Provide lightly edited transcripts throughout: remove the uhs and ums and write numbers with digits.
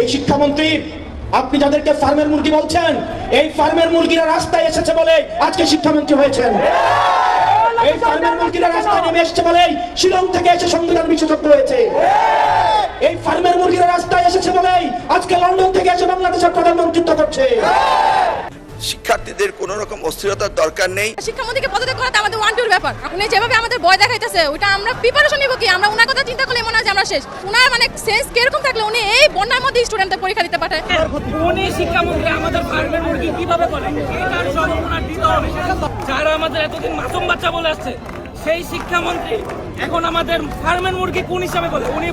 এই শিক্ষামন্ত্রী, আপনি যাদেরকে ফার্মের মুরগি বলছেন, এই ফার্মের মুরগিরা রাস্তায় এসেছে বলে আজকে শিক্ষামন্ত্রী হয়েছেন। এই ফার্মের মুরগিরা রাস্তায় নেমে এসেছে বলে শিলং থেকে এসে সংবিধান বিশেষজ্ঞ হয়েছে। এই ফার্মের মুরগিরা রাস্তায় এসেছে বলে আজকে লন্ডন থেকে এসে বাংলাদেশের প্রধানমন্ত্রিত্ব করছে। শিক্ষার্থীদের কোনো রকম অস্থিরতার দরকার নেই। শিক্ষামন্ত্রীকে পদত্যাগ করাটা আমাদের ওয়ান টুর ব্যাপার। উনি যেভাবে আমাদের ভয় দেখাইতেছে, ওটা আমরা প্রিপারেশন নিব কি? আমরা ওনার কথা চিন্তা করলে মনে হয় যে আমরা শেষ। ওনার মানে সেন্স কিরকম থাকলে উনি এই বন্যার মধ্যে স্টুডেন্টদের পরীক্ষা দিতে পাঠায়। উনি শিক্ষামন্ত্রী আমাদের ফার্মের মুরগি কিভাবে করে এটার সব ওনার দিতে হবে। যারা আমাদের এতদিন মাসুম বাচ্চা বলে আসছে, সেই শিক্ষামন্ত্রী এখন আমাদের ফার্মের মুরগি কোন হিসাবে বলে? উনি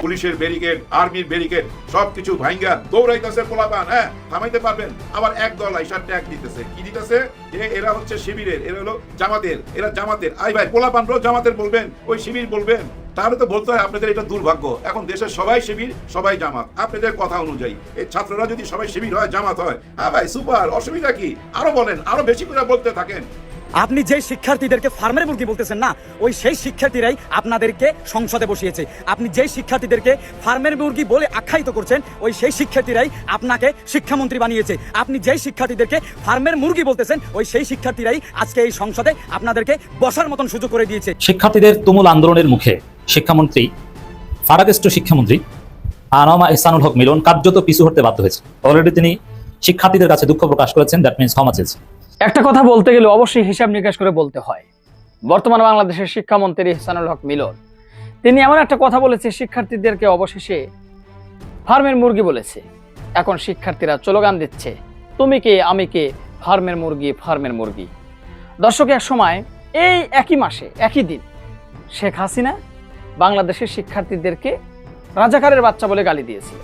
পুলিশের ব্যারিকেড, আর্মির ব্যারিকেড সবকিছু ভাঙ্গা দৌড়াইতেছে পোলাপান। হ্যাঁ, থামাইতে পারবেন? আবার এক দল আইসা ট্যাগ দিতেছে। কি দিতেছে? এরা হচ্ছে শিবিরের, এরা হলো জামাতের, এরা জামাতের। আই ভাই, পোলাপানরাও জামাতের বলবেন, ওই শিবির বলবেন? তাহলে তো বলতে হয় আপনাদের এটা দুর্ভাগ্য। এখন দেশের সবাই শিবির, সবাই জামাত। আপনাদের কথা অনুযায়ী এই ছাত্ররা যদি সবাই শিবির হয়, জামাত হয়, হ্যাঁ ভাই সুপার, অসুবিধা কি? আরো বলেন, আরো বেশি করে বলতে থাকেন। আপনি যে শিক্ষার্থীদেরকে ফার্মের মুরগি বলতেছেন না, ওই সেই শিক্ষার্থীরাই আপনাদেরকে সংসদে বসিয়েছে। আপনি যে শিক্ষার্থীদেরকে ফার্মের মুরগি বলে আখ্যায়িত করছেন, ওই সেই শিক্ষার্থীরাই আপনাকে শিক্ষামন্ত্রী বানিয়েছে। আপনি যেই শিক্ষার্থীদেরকে ফার্মের মুরগি বলতেছেন, ওই সেই শিক্ষার্থীরাই আজকে এই সংসদে আপনাদেরকে বসার মতন সুযোগ করে দিয়েছে। শিক্ষার্থীদের তুমুল আন্দোলনের মুখে শিক্ষামন্ত্রী, ফারাকেষ্ট শিক্ষামন্ত্রী আনামা ইহসানুল হক মিলন কার্যত পিছু হতে বাধ্য হয়েছে। অলরেডি তিনি শিক্ষার্থীদের কাছে দুঃখ প্রকাশ করেছেন। দ্যাট মিনস ক্ষমা চেয়েছে। একটা কথা বলতে গেলে অবশ্যই হিসাব নিকাশ করে বলতে হয়। বর্তমান বাংলাদেশের শিক্ষামন্ত্রী ইহসানুল হক মিলন, তিনি এমন একটা কথা বলেছে, শিক্ষার্থীদেরকে অবশেষে ফার্মের মুরগি বলেছে। এখন শিক্ষার্থীরা স্লোগান দিচ্ছে, তুমি কে আমি কে, ফার্মের মুরগি ফার্মের মুরগি। দর্শক, এক সময় এই একই মাসে একই দিন শেখ হাসিনা বাংলাদেশের শিক্ষার্থীদেরকে রাজাকারের বাচ্চা বলে গালি দিয়েছিল।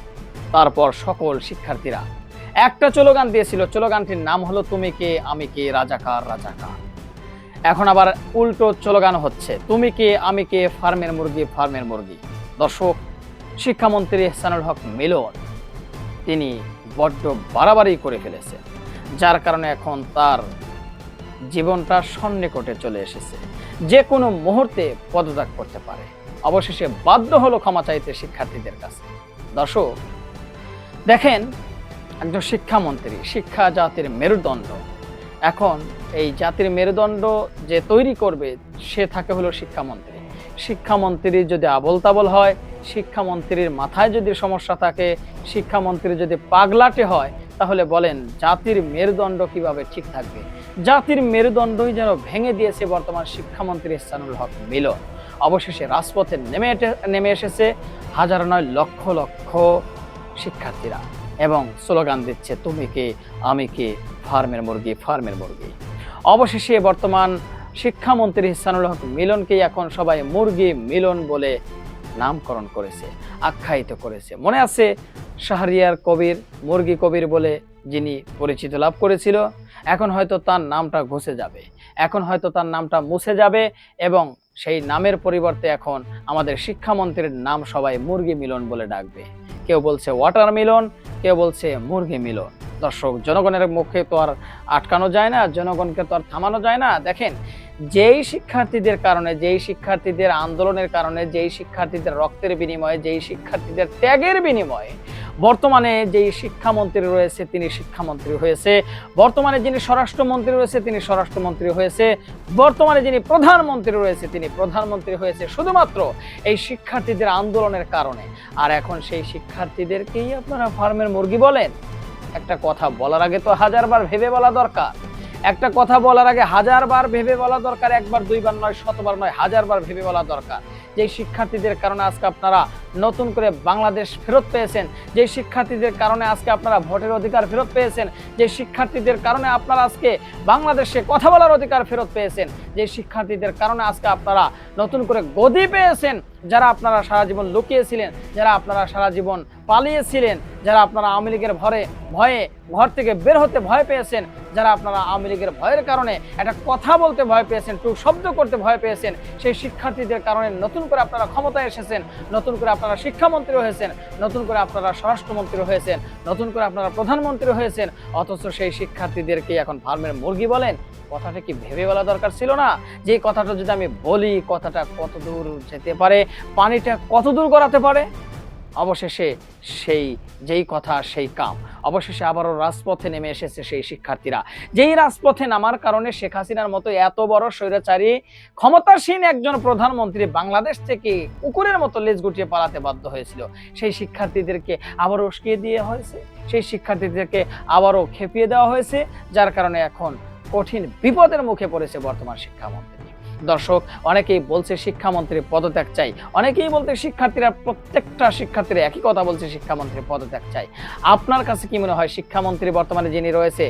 তারপর সকল শিক্ষার্থীরা একটা স্লোগান দিয়েছিল, স্লোগানটির নাম হলো তুমি কে আমি কে, রাজাকার রাজাকার। এখন আবার উল্টো স্লোগান হচ্ছে, তুমি কে আমি কে, ফার্মের মুরগি ফার্মের মুরগি। দর্শক, শিক্ষামন্ত্রী ইহসানুল হক মিলন তিনি বড্ড বাড়াবাড়ি করে ফেলেছে, যার কারণে এখন তার জীবনটা সন্নিকটে চলে এসেছে। যে কোনো মুহূর্তে পদত্যাগ করতে পারে। অবশেষে বাধ্য হলো ক্ষমা চাইতে শিক্ষার্থীদের কাছে। দর্শক দেখেন, একজন শিক্ষামন্ত্রী, শিক্ষা জাতির মেরুদণ্ড। এখন এই জাতির মেরুদণ্ড যে তৈরি করবে, সে থাকে হলো শিক্ষামন্ত্রী। শিক্ষামন্ত্রী যদি আবল তাবল হয়, শিক্ষামন্ত্রীর মাথায় যদি সমস্যা থাকে, শিক্ষামন্ত্রী যদি পাগলাটে হয়, তাহলে বলেন জাতির মেরুদণ্ড কিভাবে ঠিক থাকবে? জাতির মেরুদণ্ডই যেন ভেঙে দিয়েছে বর্তমান শিক্ষামন্ত্রী ইহসানুল হক মিলন। অবশেষে রাজপথে নেমে এসেছে হাজার নয় লক্ষ লক্ষ শিক্ষার্থীরা এবং স্লোগান দিচ্ছে, তুমি কে আমি কে, ফার্মের মুরগি ফার্মের মুরগি। অবশেষে বর্তমান শিক্ষামন্ত্রী ইহসানুল হক মিলনকে এখন সবাই মুরগি মিলন বলে নামকরণ করেছে, আখ্যায়িত করেছে। মনে আছে শাহরিয়ার কবির, মুরগি কবির বলে যিনি পরিচিত লাভ করেছিল? এখন হয়তো তার নামটা ঘুষে যাবে, এখন হয়তো তার নামটা মুছে যাবে এবং সেই নামের পরিবর্তে এখন আমাদের শিক্ষামন্ত্রীর নাম সবাই মুরগি মিলন বলে ডাকবে। কেউ বলছে ওয়াটার মিলন, কেউ বলছে মুরগি মিলন। দর্শক, জনগণের মুখে তো আর আটকানো যায় না, জনগণকে তো আর থামানো যায় না। দেখেন, যেই শিক্ষার্থীদের কারণে, যেই শিক্ষার্থীদের আন্দোলনের কারণে, যেই শিক্ষার্থীদের রক্তের বিনিময়ে, যেই শিক্ষার্থীদের ত্যাগের বিনিময়ে বর্তমানে যেই শিক্ষামন্ত্রী রয়েছে তিনি শিক্ষামন্ত্রী হয়েছে, বর্তমানে যিনি স্বরাষ্ট্রমন্ত্রী রয়েছে তিনি স্বরাষ্ট্রমন্ত্রী হয়েছে, বর্তমানে যিনি প্রধানমন্ত্রী রয়েছে তিনি প্রধানমন্ত্রী হয়েছে শুধুমাত্র এই শিক্ষার্থীদের আন্দোলনের কারণে। আর এখন সেই শিক্ষার্থীদেরকেই আপনারা ফার্মের মুরগি বলেন? একটা কথা বলার আগে তো হাজারবার ভেবে বলা দরকার। একটা কথা বলার আগে হাজারবার ভেবে বলা দরকার। একবার দুইবার নয়, শতবার নয়, হাজারবার ভেবে বলা দরকার। যে শিক্ষার্থীদের কারণে আজকে আপনারা নতুন করে বাংলাদেশ ফেরত পেয়েছেন, যে শিক্ষার্থীদের কারণে আজকে আপনারা ভোটের অধিকার ফেরত পেয়েছেন, যে শিক্ষার্থীদের কারণে আপনারা আজকে বাংলাদেশে কথা বলার অধিকার ফেরত পেয়েছেন, যে শিক্ষার্থীদের কারণে আজকে আপনারা নতুন করে গদি পেয়েছেন, যারা আপনারা সারা জীবন লুকিয়েছিলেন, যারা আপনারা সারা জীবন পালিয়েছিলেন, যারা আপনারা আওয়ামী লীগের ভয়ে ঘর থেকে বের হতে ভয় পেয়েছেন, যারা আপনারা আওয়ামী লীগের ভয়ের কারণে একটা কথা বলতে ভয় পেয়েছেন, টু শব্দ করতে ভয় পেয়েছেন, সেই শিক্ষার্থীদের কারণে নতুন করে আপনারা ক্ষমতায় এসেছেন, নতুন করে আপনারা শিক্ষামন্ত্রী হয়েছেন, নতুন করে আপনারা স্বরাষ্ট্রমন্ত্রী হয়েছেন, নতুন করে আপনারা প্রধানমন্ত্রী হয়েছেন, অথচ সেই শিক্ষার্থীদেরকে এখন ফার্মের মুরগি বলেন। কথাটা কি ভেবে বলা দরকার ছিল না? যে এই কথাটা যদি আমি বলি, কথাটা কত দূর যেতে পারে, পানিটা কত দূর গড়াতে পারে? অবশেষে যেই কথা সেই কাম। অবশেষে আবারও রাজপথে নেমে এসেছে সেই শিক্ষার্থীরা। যেই রাজপথে নামার কারণে শেখ হাসিনার মতো এত বড় স্বৈরাচারী ক্ষমতাসীন একজন প্রধানমন্ত্রী বাংলাদেশ থেকে কুকুরের মতো লেজ গুটিয়ে পালাতে বাধ্য হয়েছিল, সেই শিক্ষার্থীদেরকে আবারও উস্কিয়ে দিয়ে হয়েছে, সেই শিক্ষার্থীদেরকে আবারও খেপিয়ে দেওয়া হয়েছে, যার কারণে এখন কঠিন বিপদের মুখে পড়েছে বর্তমান শিক্ষামন্ত্রী। দর্শক, অনেকেই বলছে শিক্ষামন্ত্রীর পদত্যাগ চাই, অনেকেই বলতে প্রত্যেকটা শিক্ষার্থীরা একই কথা বলছে, শিক্ষামন্ত্রীর পদত্যাগ চাই। আপনার কাছে কি মনে হয় শিক্ষামন্ত্রী বর্তমানে যিনি রয়েছে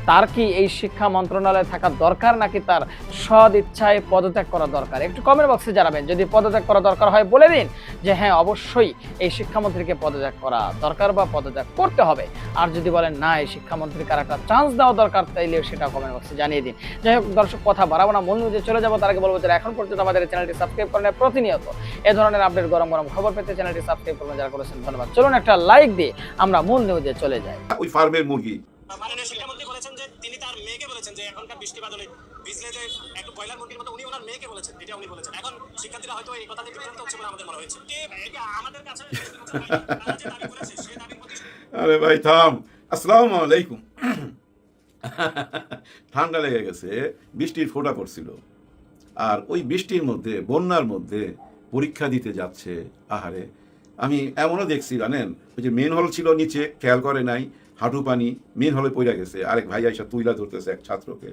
তার কি এই শিক্ষা মন্ত্রণালয়ে থাকা দরকার, নাকি তার সদ ইচ্ছায় পদত্যাগ করা দরকার? একটু কমেন্ট বক্সে জানাবেন। যদি পদত্যাগ করা দরকার হয় বলে দিন যে হ্যাঁ অবশ্যই এই শিক্ষামন্ত্রীকে পদত্যাগ করা দরকার বা পদত্যাগ করতে হবে। আর যদি বলেন না এই শিক্ষামন্ত্রীকে আর একটা চান্স দেওয়া দরকার, তাইলে সেটা কমেন্ট বক্সে জানিয়ে দিন। যাই হোক দর্শক, কথা বাড়াবো না, মূল নিউজে চলে যাবো। তার আগে বলবো যারা এখন পর্যন্ত আমাদের চ্যানেলটি সাবস্ক্রাইব করেন প্রতিনিয়ত এ ধরনের আপডেট গরম গরম খবর পেতে চ্যানেলটি সাবস্ক্রাইব করবেন যারা করেছেন, ধন্যবাদ। চলুন একটা লাইক দিয়ে আমরা মূল নিউজে চলে যাই। ওই ফার্মের মুরগি মাননীয় শিক্ষামন্ত্রী বলেছেন যে তিনি তার মেয়েকে বলেছেন যে এখনকার বৃষ্টি বাদলে ভিজলে যে একটু ব্রয়লার মুরগির মতো উনি ওনার মেয়েকে বলেছেন, এটা উনি বলেছেন। এখন শিক্ষার্থীরা হয়তো এই কথা থেকে বিভ্রান্ত হচ্ছে বলে আমাদের মনে হয়েছে। এটা আমাদের কাছে তারা যে দাবি করেছে সেই দাবি আরে ভাই থাম। আসসালামু আলাইকুম। ঠান্ডা লেগে গেছে, বৃষ্টির ফোঁটা পড়ছিল, আর ওই বৃষ্টির মধ্যে বন্যার মধ্যে পরীক্ষা দিতে যাচ্ছে। আহারে, আমি এমনও দেখছি জানেন, ওই যে মেন হল ছিল নিচে, খেয়াল করে নাই, হাঁটু পানি, মেন হলে পড়ে গেছে, আরেক ভাই আইসা তুইলা ধরতেছে এক ছাত্রকে।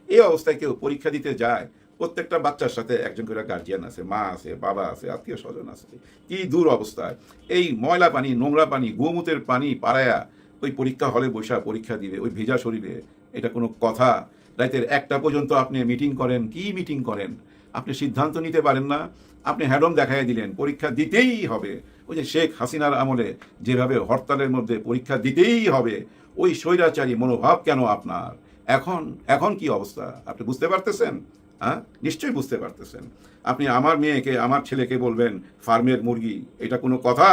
এই অবস্থায় কেউ পরীক্ষা দিতে যায়, প্রত্যেকটা বাচ্চার সাথে একজন করে গার্জিয়ান আছে, মা আছে, বাবা আছে, আত্মীয় স্বজন আছে। কি দূর অবস্থায়, এই ময়লা পানি, নোংরা পানি, গোমূত্রের পানি পাড়ায়া ওই পরীক্ষা হলে বসে পরীক্ষা দিবে ওই ভেজা শরীরে, এটা কোনো কথা? রাতের 1টা পর্যন্ত আপনি মিটিং করেন, কি মিটিং করেন? আপনি সিদ্ধান্ত নিতে পারেন না, আপনি হ্যাডম দেখাই দিলেন, পরীক্ষা দিতেই হবে। ওই যে শেখ হাসিনার আমলে যেভাবে হরতালের মধ্যে পরীক্ষা দিতেই হবে, ওই স্বৈরাচারী মনোভাব কেন আপনার? এখন কি অবস্থা আপনি বুঝতে পারতেছেন? হ্যাঁ, নিশ্চয়ই বুঝতে পারতেছেন। আপনি আমার মেয়েকে, আমার ছেলেকে বলবেন ফার্মের মুরগি, এটা কোনো কথা?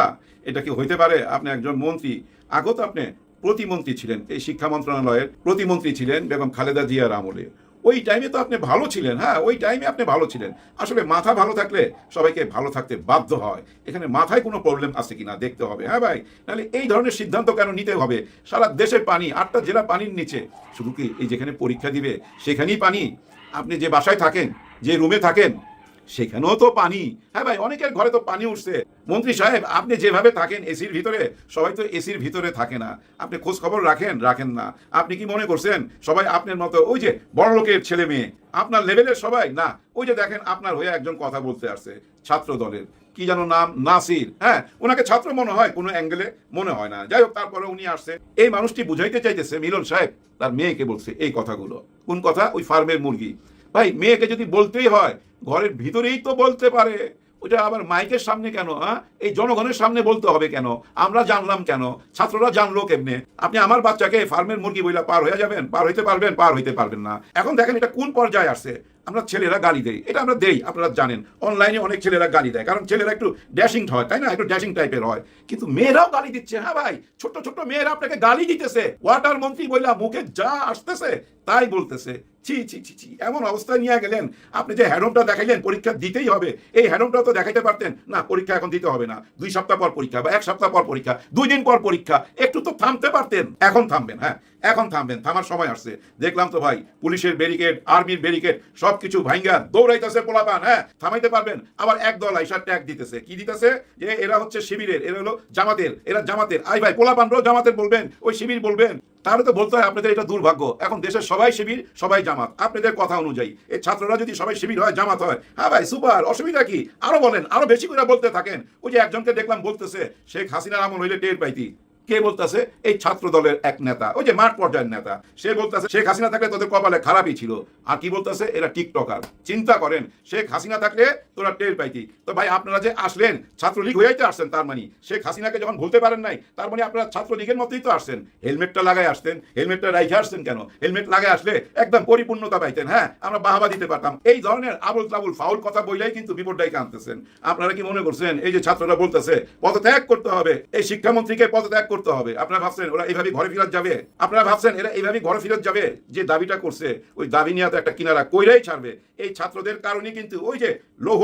এটা কি হইতে পারে? আপনি একজন মন্ত্রী, আগত আপনি প্রতিমন্ত্রী ছিলেন, এই শিক্ষা মন্ত্রণালয়ের প্রতিমন্ত্রী ছিলেন বেগম খালেদা জিয়ার আমলে। ওই টাইমে তো আপনি ভালো ছিলেন। হ্যাঁ, ওই টাইমে আপনি ভালো ছিলেন। আসলে মাথা ভালো থাকলে সবাইকে ভালো থাকতে বাধ্য হয়। এখানে মাথায় কোনো প্রবলেম আছে কিনা দেখতে হবে। হ্যাঁ ভাই, নাহলে এই ধরনের সিদ্ধান্ত কেন নিতে হবে? সারা দেশে পানি, 8টা জেলা পানির নিচে, শুধু কি এই যেখানে পরীক্ষা দিবে সেখানেই পানি? আপনি যে বাসায় থাকেন, যে রুমে থাকেন, সেখানেও তো পানি। হ্যাঁ ভাই, অনেকের ঘরে তো পানি উঠছে। মন্ত্রী সাহেব, আপনি যেভাবে থাকেন এসির ভিতরে, সবাই তো এসির ভিতরে থাকে না। আপনি খোঁজ খবর রাখেন না। আপনি কি মনে করছেন সবাই আপনার মতো ওই যে বড় লোকের ছেলে মেয়ে, আপনার লেভেলের সবাই না? ওই যে দেখেন, আপনার হয়ে একজন কথা বলতে আসছে ছাত্র দলের, কি যেন নাম, নাসির। হ্যাঁ, ওনাকে ছাত্র মনে হয়, কোনো অ্যাঙ্গেলে মনে হয় না। যাই হোক, তারপরে উনি আসছে। এই মানুষটি বুঝাইতে চাইতেছে, মিলন সাহেব তার মেয়েকে বলছে এই কথাগুলো। কোন কথা? ওই ফার্মের মুরগি। ভাই, মেয়েকে যদি বলতেই হয় ঘরের ভিতরেই তো বলতে পারে, ওইটা আবার মাইকের সামনে কেন? হ্যাঁ, এই জনগণের সামনে বলতে হবে কেন? আমরা জানলাম কেন? ছাত্ররা জানলো কেমনে? আপনি আমার বাচ্চাকে ফার্মের মুরগি বইলা পার হয়ে যাবেন? পার হইতে পারবেন? পার হইতে পারবেন না। এখন দেখেন এটা কোন পর্যায়ে আসছে। আমরা ছেলেরা গালি দেই, এটা আমরা দেই, আপনারা জানেন। অনলাইনে অনেক ছেলেরা গালি দেয়, কারণ ছেলেরা একটু ড্যাশিং হয়, তাই না? একটু ড্যাশিং টাইপের হয়, কিন্তু মেয়েরাও গালি দিচ্ছে। হ্যাঁ ভাই, ছোট্ট ছোট্ট মেয়েরা আপনাকে গালি দিতেছে। ওয়াটার মন্ত্রী বইলা মুখে যা আসতেছে তাই বলতেছে। ছি ছি ছি ছি, এমন অবস্থায় নিয়ে গেলেন। আপনি যে হ্যাডমটা দেখাইলেন পরীক্ষা দিতেই হবে, এই হ্যাডমটা তো দেখাইতে পারতেন না, পরীক্ষা এখন দিতে হবে না, 2 সপ্তাহ পর পরীক্ষা বা 1 সপ্তাহ পর পরীক্ষা, 2 দিন পর পরীক্ষা, একটু তো থামতে পারতেন। এখন থামবেন? হ্যাঁ, এখন থামবেন, থামার সময় আসছে। দেখলাম তো ভাই, পুলিশের ব্যারিকেড, আর্মির ব্যারিকেড, সবকিছু ভাঙ্গা দৌড়াইতেছে পোলাপান। হ্যাঁ, থামাইতে পারবেন? আবার একদল আইসা ট্যাগ দিতেছে। কি দিতেছে? যে এরা হচ্ছে শিবিরের, এরা হলো জামাতের, এরা জামাতের। আই ভাই, পোলাপানরাও জামাতের বলবেন, ওই শিবির বলবেন? তাহলে তো বলতে হয় আপনাদের এটা দুর্ভাগ্য। এখন দেশের সবাই শিবির, সবাই জামাত, আপনাদের কথা অনুযায়ী। এই ছাত্ররা যদি সবাই শিবির হয়, জামাত হয়, হ্যাঁ ভাই সুপার, অসুবিধা কি? আরো বলেন, আরো বেশি করে বলতে থাকেন। ওই যে একজনকে দেখলাম বলতেছে শেখ হাসিনার আমল হইলে টের পাইতি। কে বলতেছে? এই ছাত্র দলের এক নেতা, ওই যে মাঠ পর্যায়ের নেতা, সে বলতেছে শেখ হাসিনা থাকলে তোদের কপালে খারাপই ছিল। আর কি বলতেছে? এরা টিকটকার। চিন্তা করেন, শেখ হাসিনা থাকলে তোরা টের পাইতি। তো ভাই, আপনারা যে আসলেন ছাত্রলীগ হইতে আসছেন, তার মানে শেখ হাসিনাকে যখন ভুলতে পারেন নাই, তার মানে আপনারা ছাত্রলীগের মতোই তো আসছেন। হেলমেটটা লাগাই আসতেন, হেলমেটটা রাইখে আসতেন কেন? হেলমেট লাগাই আসলে একদম পরিপূর্ণতা পাইতেন। হ্যাঁ, আমরা বাহাবা দিতে পারতাম। এই ধরনের আবুল তাবুল ফাউল কথা বইলাই কিন্তু বিপদটাই আনতেছেন। আপনারা কি মনে করছেন এই যে ছাত্ররা বলতেছে পদত্যাগ করতে হবে, এই শিক্ষামন্ত্রীকে পদত্যাগ করতে করতে হবে। আপনারা ভাবছেন ওরা এইভাবে ঘরে ফেরত যাবে? আপনারা ভাবছেন এরা এইভাবে ঘরে ফেরত যাবে? যে দাবিটা করছে ওই দাবি নিয়ে তো একটা কিনারা কইরাই ছাড়বে। এই ছাত্রদের কারণে কিন্তু ওই যে লৌহ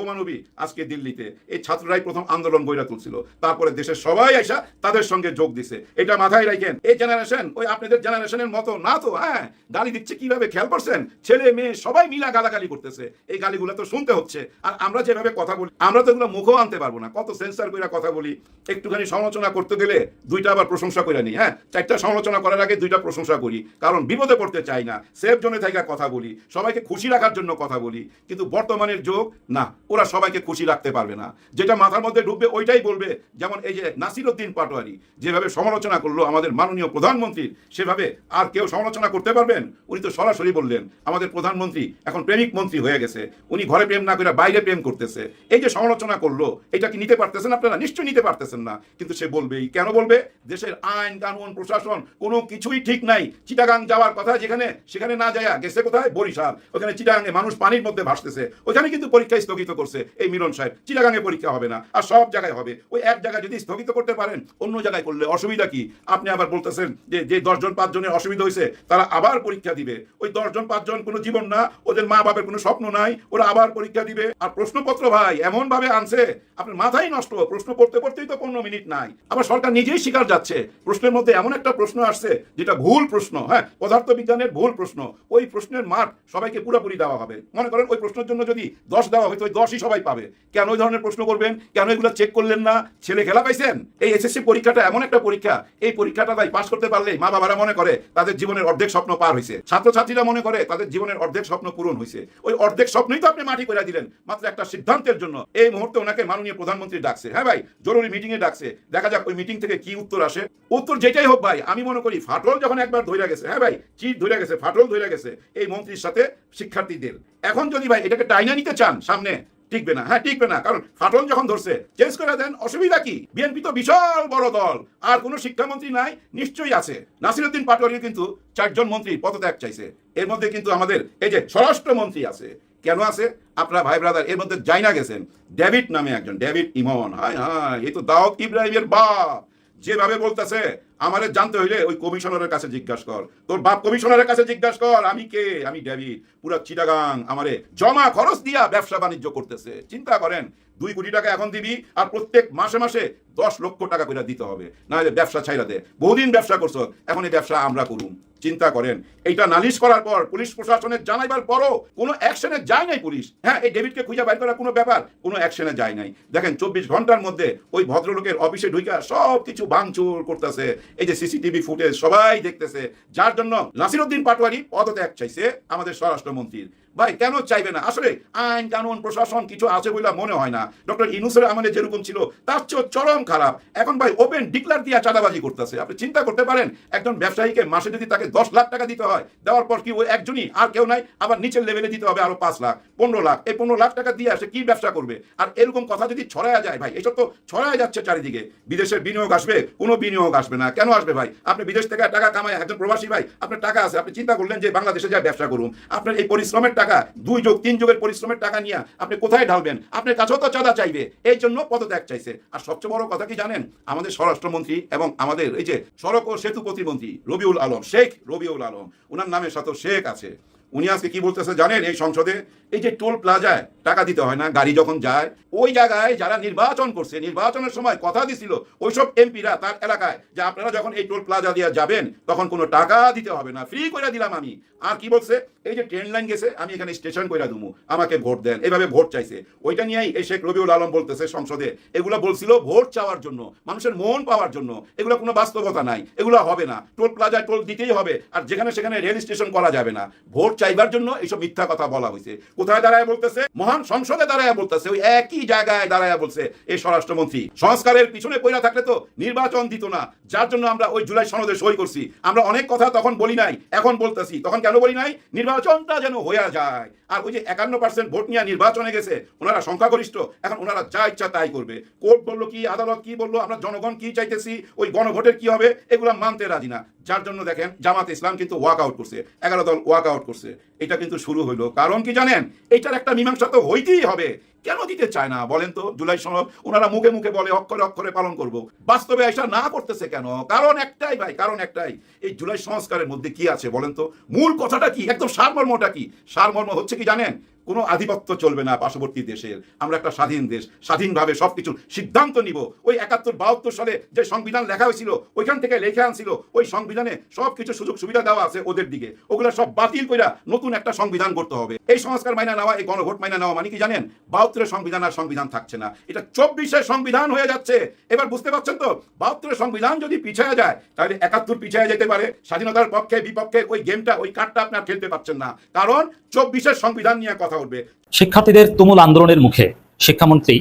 মানবী আজকে দিল্লিতে এই ছাত্ররাই প্রথম আন্দোলন গইরা তুলছিল, তারপরে দেশের সবাই আইসা তাদের সঙ্গে যোগ দিছে। এটা মাথায় রাখেন। এই জেনারেশন ওই আপনাদের জেনারেশনের মতো না তো। হ্যাঁ, গালি দিচ্ছে কিভাবে খেয়াল করছেন? ছেলে মেয়ে সবাই মিলা গালাগালি করতেছে। এই গালিগুলো তো শুনতে হচ্ছে। আর আমরা যেভাবে কথা বলি আমরা তো এগুলো মুখও আনতে পারবো না। কত সেন্সার কইরা কথা বলি। একটুখানি সমালোচনা করতে গেলে দুইটা আবার প্রশংসা করে নিই। হ্যাঁ, চারটা সমালোচনা করার আগে দুইটা প্রশংসা করি, কারণ বিপদে পড়তে চাই না। সেফ জোনে থেকে কথা বলি, সবাইকে খুশি রাখার জন্য কথা বলি। কিন্তু বর্তমানের যুগ না, ওরা সবাইকে খুশি রাখতে পারবে না। যেটা মাথার মধ্যে ঢুকবে ওইটাই বলবে। যেমন এই যে নাসিরউদ্দিন পাটোয়ারি যেভাবে সমালোচনা করলো আমাদের মাননীয় প্রধানমন্ত্রীর, সেভাবে আর কেউ সমালোচনা করতে পারবেন? উনি তো সরাসরি বললেন আমাদের প্রধানমন্ত্রী এখন প্রেমিক মন্ত্রী হয়ে গেছে, উনি ঘরে প্রেম না করে বাইরে প্রেম করতেছে। এই যে সমালোচনা করলো, এটা কি নিতে পারতেছেন আপনারা? নিশ্চয়ই নিতে পারতেছেন না। কিন্তু সে বলবেই। কেন বলবে? দেশের আইন কানুন প্রশাসন কোনো কিছুই ঠিক নাই। চিটাগাং যাওয়ার কথা যেখানে, সেখানে না যায় গেছে কোথায়? বরিশাল। ওখানে চিটাগাঙে মানুষ পানির মধ্যে ভাসতেছে, ওখানে কিন্তু পরীক্ষা স্থগিত করছে এই মিলন সাহেব। চিটাগাঙে পরীক্ষা হবে না, আর সব জায়গায় হবে। ওই এক জায়গায় যদি স্থগিত করতে পারেন, অন্য জায়গায় করলে অসুবিধা কি? আপনি আবার বলতেছেন যে 10 জন 5 জনের অসুবিধা হয়েছে তারা আবার পরীক্ষা দিবে। ওই 10 জন 5 জন কোনো জীবন না, ওদের মা বাবার কোনো স্বপ্ন নাই, ওরা আবার পরীক্ষা দিবে। আর প্রশ্নপত্র ভাই এমন ভাবে আনছে আপনার মাথাই নষ্ট। প্রশ্ন পড়তে পড়তেই তো 15 মিনিট নাই। আবার সরকার নিজেই স্বীকার যাচ্ছে প্রশ্নের মধ্যে এমন একটা প্রশ্ন আসছে যেটা ভুল প্রশ্ন। হ্যাঁ, পদার্থ বিজ্ঞানের ভুল প্রশ্ন। ওই প্রশ্নের মার্ক সবাইকে পুরোপুরি দেওয়া হবে। মনে করেন ওই প্রশ্নের জন্য যদি 10 দেওয়া হয়তো ওই 10ই সবাই পাবে। কেন ওই ধরনের প্রশ্ন করবেন? কেন এগুলো চেক করলেন না? ছেলে খেলা পাইছেন? এই এসএসসি পরীক্ষাটা এমন একটা পরীক্ষা, এই পরীক্ষাটা ভাই পাস করতে পারলে মা বাবারা মনে করে তাদের জীবনের অর্ধেক স্বপ্ন পার হয়েছে, ছাত্রছাত্রীরা মনে করে তাদের জীবনের অর্ধেক স্বপ্ন পূরণ হয়েছে। ওই অর্ধেক স্বপ্নই তো আপনি মাটি করে দিলেন মাত্র একটা সিদ্ধান্তের জন্য। এই মুহূর্তে ওনাকে মাননীয় প্রধানমন্ত্রী ডাকছে। হ্যাঁ ভাই, জরুরি মিটিং এ ডাকছে। দেখা যাক ওই মিটিং থেকে কি উত্তর আসে। উত্তর যেটাই হোক ভাই, আমি মনে করি ফাটল যখন একবার ধরে গেছে, হ্যাঁ ভাই, চিট ধরে গেছে, ফাটল ধরে গেছে এই মন্ত্রীর সাথে শিক্ষার্থীদের। এখন যদি ভাই এটাকে টাইনা নিতে চান সামনে, টিকবে না। হ্যাঁ, টিকবে না, কারণ ফাটল যখন ধরছে চেঞ্জ করে দেন, অসুবিধা কি? বিএনপি তো বিশাল বড় দল, আর কোনো শিক্ষামন্ত্রী নাই? নিশ্চয়ই আছে। নাসিরউদ্দিন পাটোয়ারি কিন্তু 4 জন মন্ত্রী পদত্যাগ চাইছে। এর মধ্যে কিন্তু আমাদের এই যে স্বরাষ্ট্রমন্ত্রী আছে। কেন আছে? আপনারা ভাই ব্রাদার এর মধ্যে যাই না গেছেন ডেভিড নামে একজন, ডেভিড ইমন। হায় হায়, এই তো দাউদ ইব্রাহিমের বাপ। যেভাবে বলতেছে আমারে জানতে হইলে ওই কমিশনারের কাছে জিজ্ঞাসা কর, তোর বাপ কমিশনারের কাছে জিজ্ঞাসা কর আমি কে। আমি ডেভিড। পুরা চিটাগাং আমারে জমা খরচ দিয়া ব্যবসা বাণিজ্য করতেছে। চিন্তা করেন, 2 কোটি টাকা এখন দিবি, আর প্রত্যেক মাসে মাসে 10 লক্ষ টাকা করে দিতে হবে, না হলে ব্যবসা ছাইরা দে। বহুদিন ব্যবসা করছো, এখন এই ব্যবসা আমরা করুম। চিন্তা করেন, এইটা নালিশ করার পর পুলিশ প্রশাসনের জানাইবার পরও কোনো অ্যাকশনে যায় নাই পুলিশ। হ্যাঁ, এই ডেভিডকে খুঁজে বাইর করার কোনো ব্যাপার, কোনো অ্যাকশনে যায় নাই। দেখেন 24 ঘন্টার মধ্যে ওই ভদ্রলোকের অফিসে ঢুইকা সব কিছু ভাঙচুর করতেছে। এই যে সিসিটিভি ফুটেজ সবাই দেখতেছে, যার জন্য নাসিরউদ্দিন পাটোয়ারি পদত্যাগ চাইছে আমাদের স্বরাষ্ট্রমন্ত্রীর। ভাই কেন চাইবে না? আসলে আইন কানুন প্রশাসন কিছু আছে বলে মনে হয় না। ডক্টর ইউনূসের আমাদের যেরকম ছিল তার চেয়েও চরম খারাপ। এখন ভাই ওপেন ডিক্লার দিয়া চাঁদাবাজি করতেছে। আপনি চিন্তা করতে পারেন, একজন ব্যবসায়ীকে মাসে যদি তাকে 10 লাখ টাকা দিতে হয়, দেওয়ার পর কি ওই একজনই, আর কেউ নাই, আবার নিচের লেভেলে দিতে হবে আরো 5 লাখ 15 লাখ। এই 15 লাখ টাকা দিয়ে আসে কি ব্যবসা করবে? আর এরকম কথা যদি ছড়ায়া যায় ভাই, এসব তো ছড়ায়া যাচ্ছে চারিদিকে। বিদেশের বিনিয়োগ আসবে? কোনো বিনিয়োগ আসবে না। কেন আসবে ভাই? আপনি বিদেশ থেকে টাকা কামায়, একজন প্রবাসী ভাই, আপনার টাকা আছে, আপনি চিন্তা করলেন যে বাংলাদেশে যায় ব্যবসা করুন। আপনার এই পরিশ্রমের টাকা 2 যোগ 3 যুগের পরিশ্রমের টাকা নিয়ে আপনি কোথায় ঢালবেন? আপনার কাছেও তো চাঁদা চাইবে। এই জন্য পদত্যাগ চাইছে। আর সবচেয়ে বড় কথা কি জানেন? আমাদের স্বরাষ্ট্রমন্ত্রী এবং আমাদের এই যে সড়ক ও সেতু প্রতিমন্ত্রী রবিউল আলম, শেখ রবিউল আলম, ওনার নামের সাথে শেখ আছে। উনি আজকে কি বলতেছে জানেন? এই সংসদে এই যে টোল প্লাজায় টাকা দিতে হয় না গাড়ি যখন যায়, ওই জায়গায় যারা নির্বাচন করছে, নির্বাচনের সময় কথা দিছিল ওইসব এমপিরা তার এলাকায় যে আপনারা যখন এই টোল প্লাজা দিয়ে যাবেন তখন কোনো টাকা দিতে হবে না, ফ্রি করে দিলাম আমি। আর কি বলছে? এই যে ট্রেন লাইন গেছে আমি এখানে স্টেশন করে দেবো, আমাকে ভোট দেন, এইভাবে ভোট চাইছে। ওইটা নিয়েই এই শেখ রবিউল আলম বলতেছে সংসদে এগুলো বলছিল ভোট চাওয়ার জন্য, মানুষের মন পাওয়ার জন্য। এগুলো কোনো বাস্তবতা নাই, এগুলো হবে না। টোল প্লাজায় টোল দিতেই হবে, আর যেখানে সেখানে রেল স্টেশন করা যাবে না। ভোট চাইবার জন্য এইসব মিথ্যা কথা বলা হয়েছে। কোথায় দাঁড়ায় বলতেছে? মহান সংসদে দাঁড়ায় বলতেছে। ওই একই জায়গায় দাঁড়ায় বলছে এই স্বরাষ্ট্রমন্ত্রী সংস্কারের পিছনে পড়া থাকলে তো নির্বাচন দিত না, যার জন্য আমরা ওই জুলাই সনদে সই করছি। আমরা অনেক কথা তখন বলি নাই, এখন বলতেছি। তখন কেন বলি নাই? নির্বাচনটা যেন হয়ে যায়। আর ওই যে 51% ভোট নিয়ে নির্বাচনে গেছে, ওনারা সংখ্যাগরিষ্ঠ, এখন ওনারা যা ইচ্ছা তাই করবে। কোর্ট বললো কি, আদালত কি বললো, আমরা জনগণ কি চাইতেছি, ওই গণভোটের কি হবে, এগুলো মানতে রাজি না। যার জন্য দেখেন জামাত ইসলাম কিন্তু ওয়াক আউট করছে, 11 দল ওয়াক আউট করছে। এটা কিন্তু শুরু হইলো। কারণ কি জানেন? এইটার একটা মীমাংসা তো হইতেই হবে। কেন দিতে চায় না বলেন তো? জুলাই সনদ ওনারা মুখে মুখে বলে অক্ষরে অক্ষরে পালন করব, বাস্তবে এসা না করতেছে কেন? কারণ একটাই ভাই, কারণ একটাই, এই জুলাই সংস্কারের মধ্যে কি আছে বলেন তো? মূল কথাটা কি, একদম সারমর্মটা কি? সারমর্ম হচ্ছে কি জানেন? কোনো আধিপত্য চলবে না পার্শ্ববর্তী দেশের, আমরা একটা স্বাধীন দেশ, স্বাধীনভাবে সবকিছু সিদ্ধান্ত নিব। ওই 71-72 সালে যে সংবিধান লেখা হয়েছিল ওইখান থেকে লেখা আনছিল, ওই সংবিধানে সবকিছু সুযোগ সুবিধা দেওয়া আছে ওদের দিকে, ওগুলো সব বাতিল করে নতুন একটা সংবিধান করতে হবে। এই সংস্কার মাইনা নেওয়া, এই গণভোট মাইনা নেওয়া মানে কি জানেন? 72-এর সংবিধান আর সংবিধান থাকছে না, এটা 24-এর সংবিধান হয়ে যাচ্ছে। এবার বুঝতে পারছেন তো? 72-এর সংবিধান যদি পিছিয়ে যায় তাহলে 71 পিছিয়ে যেতে পারে। স্বাধীনতার পক্ষে বিপক্ষে ওই গেমটা, ওই কার্ডটা আপনার খেলতে পারছেন না, কারণ 24-এর সংবিধান নিয়ে কথা উঠবে। শিক্ষার্থীদের তুমুল আন্দোলনের মুখে শিক্ষামন্ত্রী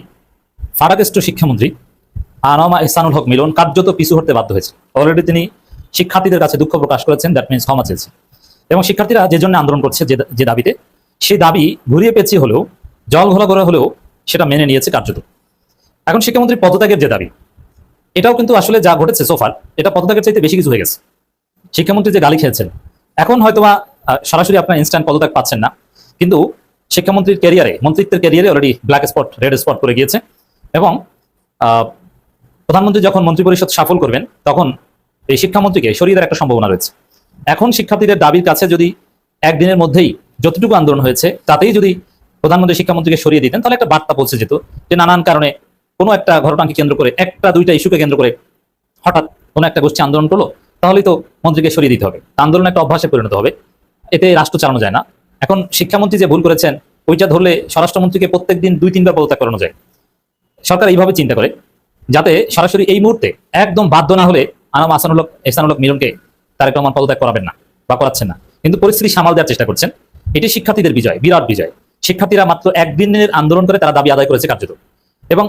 ফারাকেষ্ট শিক্ষামন্ত্রী আনোয়ামা ইহসানুল হক মিলন কার্যত পিছু হতে বাধ্য হয়েছে। অলরেডি তিনি শিক্ষার্থীদের কাছে দুঃখ প্রকাশ করেছেন, দ্যাট মিনস ক্ষমা চেয়েছে। এবং শিক্ষার্থীরা যে জন্য আন্দোলন করছে, যে দাবিতে, সেই দাবি ঘুরিয়ে পেঁচিয়ে হলেও, জল ঘোলা করে হলেও সেটা মেনে নিয়েছে কার্যত। এখন শিক্ষামন্ত্রী পদত্যাগের যে দাবি, এটাও কিন্তু আসলে যা ঘটেছে সোফার, এটা পদত্যাগের চাইতে বেশি কিছু হয়ে গেছে। শিক্ষামন্ত্রী যে গালি খেয়েছেন, এখন হয়তোবা সরাসরি আপনার ইনস্ট্যান্ট পদত্যাগ পাচ্ছেন না, কিন্তু শিক্ষামন্ত্রীর ক্যারিয়ারে, মন্ত্রিত্বের ক্যারিয়ারে already black spot, red spot করে গিয়েছে। এবং প্রধানমন্ত্রী যখন মন্ত্রী পরিষদ সাফল করবেন, তখন এই শিক্ষামন্ত্রীকে সরিয়ে দেওয়ার একটা সম্ভাবনা রয়েছে। এখন শিক্ষার্থীদের দাবির কাছে যদি একদিনের মধ্যেই যতটুকু আন্দোলন হয়েছে তাতেই যদি প্রধানমন্ত্রী শিক্ষামন্ত্রীকে সরিয়ে দিতেন, তাহলে একটা বার্তা পৌঁছে যেত যে নানান কারণে কোনো একটা ঘটনাকে কেন্দ্র করে, একটা দুইটা ইস্যুকে কেন্দ্র করে হঠাৎ কোনো একটা গোষ্ঠী আন্দোলন করলো, তাহলেই তো মন্ত্রীকে সরিয়ে দিতে হবে, আন্দোলন একটা অভ্যাসে পরিণত হবে, এতে রাষ্ট্র চালানো যায় না। এখন শিক্ষামন্ত্রী যে ভুল করেছেন, ওইটা ধরলে স্বরাষ্ট্রমন্ত্রীকে প্রত্যেকদিন 2-3 বার পদত্যাগ করানো যায়। সরকার এইভাবে চিন্তা করে যাতে সরাসরি এই মুহূর্তে একদম বাধ্য না হলে আনোয়ামা ইহসানুল হক মিলনকে তারেক রহমান পদত্যাগ করাবেন না বা করাচ্ছেন না, কিন্তু পরিস্থিতি সামাল দেওয়ার চেষ্টা করছেন। এটি শিক্ষার্থীদের বিজয়, বিরাট বিজয়। শিক্ষার্থীরা মাত্র একদিনের আন্দোলন করে তারা দাবি আদায় করেছে কার্যত। এবং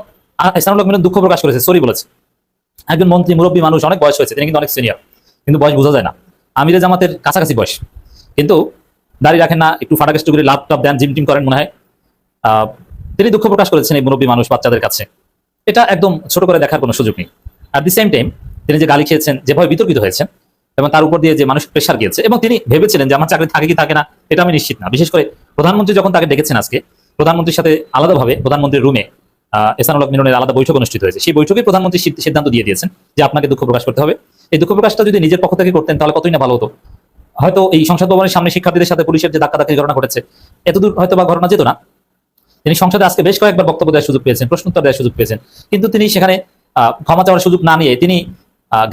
ইহসানুল হক মিলন দুঃখ প্রকাশ করেছে, সরি বলেছে। একজন মন্ত্রী, মুরব্বী মানুষ, অনেক বয়স হয়েছে, তিনি কিন্তু অনেক সিনিয়র, কিন্তু বয়স বোঝা যায় না, আমিরে জামাতের কাছাকাছি বয়স, কিন্তু দাঁড়িয়ে রাখেন না, একটু ফাটাকেষ্ট করে লাভ টাপ দেন, জিম টিম করেন মনে হয়। তিনি দুঃখ প্রকাশ করেছেন এই মুরব্বী মানুষ, বাচ্চাদের কাছে। এটা একদম ছোট করে দেখার কোনো সুযোগ নেই। অ্যাট দি সেম টাইম তিনি যে গালি খেয়েছেন, যেভাবে বিতর্কিত হয়েছেন, এবং তার উপর দিয়ে যে মানুষ প্রেশার গিয়েছে, এবং তিনি ভেবেছিলেন যে আমার চাকরি থাকে কি থাকে না এটা আমি নিশ্চিত না। বিশেষ করে প্রধানমন্ত্রী যখন তাকে ডেকেছেন আজকে, প্রধানমন্ত্রীর সাথে আলাদাভাবে প্রধানমন্ত্রীর রুমে ইহসানুল হক মিলনের আলাদা বৈঠক অনুষ্ঠিত হয়েছে। সেই বৈঠকে প্রধানমন্ত্রী সিদ্ধান্ত দিয়ে দিয়েছেন যে আপনাকে দুঃখ প্রকাশ করতে হবে। এই দুঃখ প্রকাশটা যদি নিজের পক্ষ থেকে করতেন তাহলে কতই না ভালো হতো। হয়তো এই সংসদ ভবনের সামনে শিক্ষার্থীদের সাথে পুলিশের যে ধাক্কাধাক্কির ঘটনা ঘটেছে, এতদূর হয়তো বা ঘটনা যেত না। তিনি সংসদে আজকে বেশ কয়েকবার বক্তব্য দেওয়ার সুযোগ পেয়েছেন, প্রশ্নোত্তর দেওয়ার সুযোগ পেয়েছেন, কিন্তু তিনি সেখানে ক্ষমা চাওয়ার সুযোগ না নিয়ে তিনি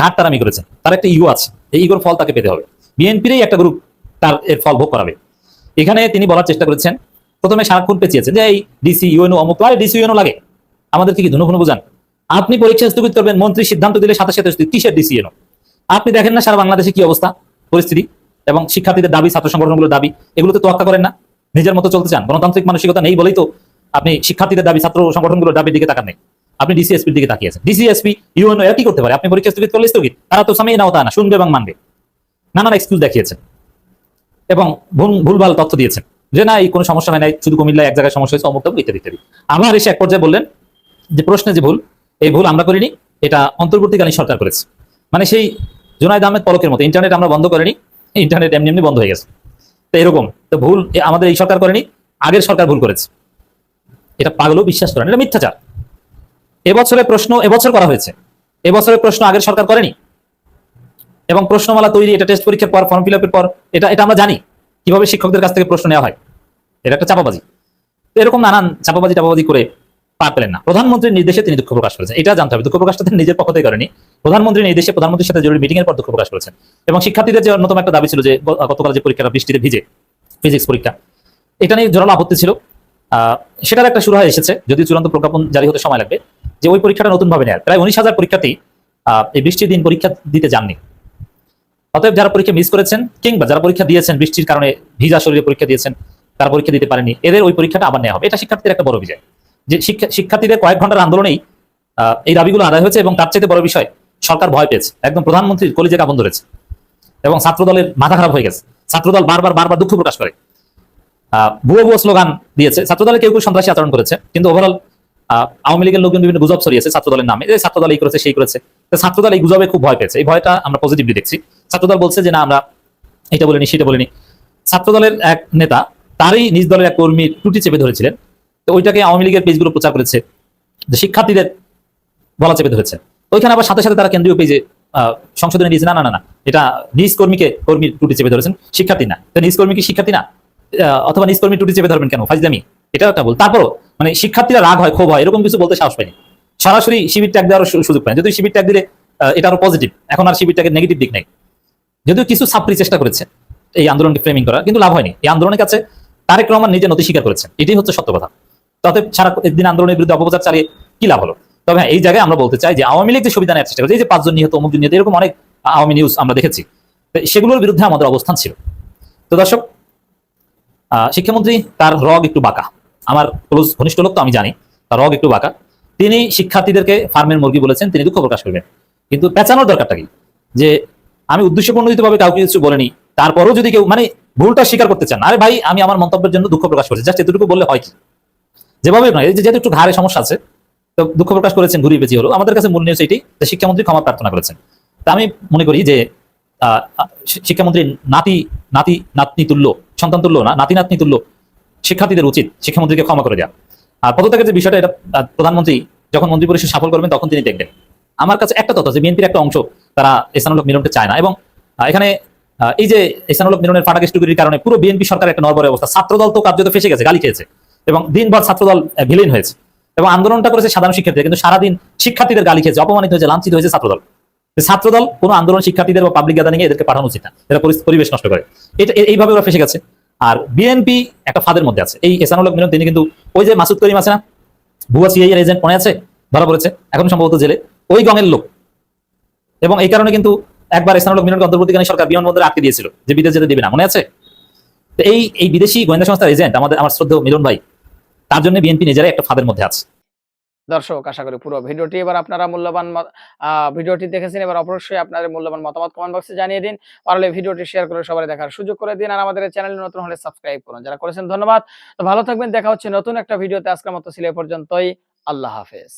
ঘাটতারামি করেছেন। তার একটা ইগো আছে, এই ইগোর ফল তাকে পেতে হবে। বিএনপিরই একটা গ্রুপ তার এর ফল ভোগ করাবে। এখানে তিনি বলার চেষ্টা করেছেন, প্রথমে সারাক্ষণ পেঁচিয়েছেন যে এই ডিসি ইউএনও অমুক, আর ডিসি ইউএনও লাগে, আমাদেরকে কি ধুনো বোঝান? আপনি পরীক্ষা স্থগিত করবেন, মন্ত্রী সিদ্ধান্ত দিলে সাথে সাথে কিসের ডিসি ইউএনও? আপনি দেখেন না সারা বাংলাদেশে কি অবস্থা, পরিস্থিতি, এবং শিক্ষার্থীদের দাবি, ছাত্র সংগঠনগুলোর দাবি, এগুলোতে তোয়াক্কা করেন না, নিজের মতো চলতে চান। গণতান্ত্রিক মানসিকতা নেই বলেই তো আপনি শিক্ষার্থীদের দাবি, ছাত্র সংগঠনগুলোর দাবির দিকে তাকান নেই, আপনি ডিসিএসপির দিকে তাকিয়েছেন। ডিসিএসপি ইউএনও এরা কি করতে পারে? আপনি পরীক্ষা স্থগিত করলে স্থগিত, তারা তো সামনে নাও তা না, শুনবে এবং মানবে। নানান এক্সকিউজ দেখিয়েছেন এবং ভুলভাল তথ্য দিয়েছেন যে না, এই কোনো সমস্যা হয় নাই, শুধু কুমিল্লায় এক জায়গায় সমস্যা হয়েছে, অমুক তমুক ইত্যাদি ইত্যাদি। আমার এসে এক পর্যায়ে বললেন যে প্রশ্নে যে ভুল, এই ভুল আমরা করিনি, এটা অন্তর্বর্তীকালীন সরকার করেছে। মানে সেই জুনায়েদ আহমেদ পলকের মতো, ইন্টারনেট আমরা বন্ধ করিনি, ইন্টারনেট এমনি এমনি বন্ধ হয়ে গেছে। তো এরকম তো ভুল আমাদের এই সরকার করেনি, আগের সরকার ভুল করেছে। এটা পাগলও বিশ্বাস করেন, এটা মিথ্যাচার। এবছরের প্রশ্ন এবছর করা হয়েছে, এবছরের প্রশ্ন আগের সরকার করেনি। এবং প্রশ্নমালা তৈরি, এটা টেস্ট পরীক্ষার পর, ফর্ম ফিল আপের পর, এটা আমরা জানি কিভাবে শিক্ষকদের কাছ থেকে প্রশ্ন নেওয়া হয়। এটা একটা চাপাবাজি। তো এরকম নানান চাপাবাজি করে পার পেলেন না। প্রধানমন্ত্রীর নির্দেশে তিনি দুঃখ প্রকাশ করেছেন, এটা জানতে হবে। দুঃখ প্রকাশটা তিনি নিজের পক্ষ থেকে করেনি, প্রধানমন্ত্রীর নির্দেশে প্রধানমন্ত্রীর সাথে জরুরি মিটিং এর পর দুঃখ প্রকাশ করেছেন। এবং শিক্ষার্থীদের যে অন্যতম একটা দাবি ছিল যে গতকাল যে পরীক্ষাটা বৃষ্টিতে ভিজে, ফিজিক্স পরীক্ষা, এটা নিয়ে জোরালো আপত্তি ছিল। সেটার একটা শুরু হয়ে এসেছে, যদি চূড়ান্ত প্রজ্ঞাপন জারি হতে সময় লাগবে, যে ওই পরীক্ষাটা নতুন ভাবে নেয়। প্রায় 19,000 পরীক্ষার্থী এই বৃষ্টির দিন পরীক্ষা দিতে যাননি। অতএব যারা পরীক্ষা মিস করেছেন, কিংবা যারা পরীক্ষা দিয়েছেন বৃষ্টির কারণে ভিজা শরীরে পরীক্ষা দিয়েছেন, তারা পরীক্ষা দিতে পারেনি, এদের ওই পরীক্ষাটা আবার নেওয়া হবে। এটা শিক্ষার্থীদের একটা বড় বিজয়, যে শিক্ষার্থীদের কয়েক ঘন্টার আন্দোলনেই এই দাবিগুলো আদায় হয়েছে। এবং তার চাইতে বড় বিষয়, সরকার ভয় পেয়েছে, একদম প্রধানমন্ত্রীর কলিজা কাঁপন ধরেছে, এবং ছাত্রদলের মাথা খারাপ হয়ে গেছে। ছাত্রদল বারবার দুঃখ প্রকাশ করে, ভুয়ো স্লোগান দিয়েছে। ছাত্রদলে কেউ সন্ত্রাসী আচরণ করেছে, কিন্তু ওভারঅল আওয়ামী লীগের লোকজন বিভিন্ন গুজব ছড়িয়েছে ছাত্রদলের নামে, যে ছাত্রদল এই করেছে সেই করেছে। ছাত্রদল এই গুজবে খুব ভয় পেয়েছে। এই ভয়টা আমরা পজিটিভলি দেখছি। ছাত্রদল বলছে যে না, আমরা এটা বলিনি সেটা বলিনি। ছাত্রদলের এক নেতা তারই নিজ দলের এক কর্মীর টুটি চেপে ধরেছিলেন, তো তো ওইটাকে আওয়ামী লীগের পেজগুলো প্রচার করেছে যে শিক্ষার্থীদের গলা চেপে ধরেছে। ওইখানে আবার সাথে সাথে তারা কেন্দ্রীয় পেজে সংশোধনে দিয়েছে, না না না না, এটা নিজ কর্মীর টুটি চেপে ধরেছেন, শিক্ষার্থী না। তো নিজ কর্মী কি শিক্ষার্থী না? অথবা নিজ কর্মী টুটি চেপে ধরবেন কেন? ফাজলামি। এটা একটা বল। তারপরও মানে শিক্ষার্থীরা রাগ হয়, ক্ষোভ হয়, এরকম কিছু বলতে সাহস পায়নি। সরাসরি শিবির ট্যাগ দেওয়ার সুযোগ পায়। যদি শিবির ট্যাগ দিলে এটা আরো পজিটিভ, এখন আর শিবির ট্যাগের নেগেটিভ দিক নেই। যদিও কিছু ছাত্রী চেষ্টা করেছে এই আন্দোলনকে ফ্রেমিং করার, কিন্তু লাভ হয়নি। এই আন্দোলনের কাছে তারেক রহমান নিজে নতি স্বীকার করেছেন, এটাই হচ্ছে সত্য কথা। তাতে সারা দিন আন্দোলনের বিরুদ্ধে অপপ্রচার চালিয়ে কি লাভ হলো? তবে হ্যাঁ, এই জায়গায় আমরা বলতে চাই যে আওয়ামী লীগ যে সুবিধা নেওয়ার চেষ্টা করেছে, এই যে 5 জন নিহত, অমুক জন নিহত, এরকম অনেক আওয়ামী নিউজ আমরা দেখেছি, সেগুলোর বিরুদ্ধে আমাদের অবস্থান ছিল। তো দর্শক, শিক্ষামন্ত্রী তার রগ একটু বাঁকা, আমার ক্লোজ ঘনিষ্ঠ লোক, তো আমি জানি তার রগ একটু বাঁকা। তিনি শিক্ষার্থীদেরকে ফার্মের মুরগি বলেছেন, তিনি দুঃখ প্রকাশ করবেন, কিন্তু পেঁচানোর দরকারটা কি? যে আমি উদ্দেশ্যপ্রণোদিতভাবে কাউকে কিছু বলিনি, তারপরও যদি কেউ মানে ভুলটা স্বীকার করতে চান, আরে ভাই আমি আমার মন্তব্যের জন্য দুঃখ প্রকাশ করেছি, জাস্ট এতটুকু বললে হয় কি? যেভাবে নয়, এই যে যেহেতু একটু ঘাড়ে সমস্যা আছে, তো দুঃখ প্রকাশ করেছেন, ঘুরিয়ে পেঁচিয়ে হলো। আমাদের কাছে মূল নিউজ এইটি যে শিক্ষামন্ত্রী ক্ষমা প্রার্থনা করেছেন। তা আমি মনে করি যে শিক্ষামন্ত্রী নাতনি তুল্য, সন্তান তুল্য না, নাতি তুল্য শিক্ষার্থীদের উচিত শিক্ষামন্ত্রীকে ক্ষমা করে দেওয়া। আর পদত্যাগের যে বিষয়টা, এটা প্রধানমন্ত্রী যখন মন্ত্রী পরিষদ সফল করবেন তখন তিনি দেখবেন। আমার কাছে একটা তথ্য আছে, বিএনপির একটা অংশ তারা এহসানুল হক মিলনকে চায় না, এবং এখানে এই যে এহসানুল হক মিলনের ফাটাকেষ্টুরির কারণে পুরো বিএনপি সরকার একটা নড়বড়ে অবস্থা। ছাত্রদল তো কার্যত ফেসে গেছে, গালি খেয়েছে, এবং দিনভর ছাত্রদল ভিলেন হয়েছে, এবং আন্দোলনটা করেছে সাধারণ শিক্ষার্থীরা, কিন্তু সারাদিন শিক্ষার্থীদের গালি খেয়েছে, অপমানিত হয়েছে, লাঞ্ছিত হয়েছে ছাত্রদল। ছাত্রদল কোনো আন্দোলন শিক্ষার্থীদের বা পাবলিক গ্যাদারিং এ এদেরকে পাঠানো উচিত না, এরা পরিবেশ নষ্ট করে। এটা এইভাবে ওরা ফেসে গেছে। আর বিএনপি একটা ফাঁদের মধ্যে আছে। এই এহসানুল হক মিলন তিনি কিন্তু ওই যে মাসুদ করিম আছে না, ভুয়া সিআই এর এজেন্ট, মনে আছে? ধরা পড়েছে, এখন সম্ভবত জেলে, ওই গঙের লোক। এবং এই কারণে কিন্তু একবার এহসানুল হক মিলনকে অন্তর্বর্তীকালীন সরকার বিমানবন্দরে আটকে দিয়েছিল যে বিদেশ যেতে দিবে না, মনে আছে? তো এই বিদেশি গোয়েন্দা সংস্থার এজেন্ট আমার শ্রদ্ধেয় মিলন ভাই, তার জন্য বিএনপি নিজেরাই একটা ফাঁদের মধ্যে আছে। দর্শক, আশা করি পুরো ভিডিওটি এবার আপনারা ভিডিওটি দেখেছেন। এবার অবশ্যই আপনাদের মূল্যবান মতামত কমেন্ট বক্সে জানিয়ে দিন। পারলে ভিডিওটি শেয়ার করে সবাই দেখার সুযোগ করে দিন। আর আমাদের চ্যানেলে নতুন হলে সাবস্ক্রাইব করুন, যারা করেছেন ধন্যবাদ। তো ভালো থাকবেন, দেখা হচ্ছে নতুন একটা ভিডিওতে। আজকের মতো ছিল এ পর্যন্তই। আল্লাহ হাফেজ।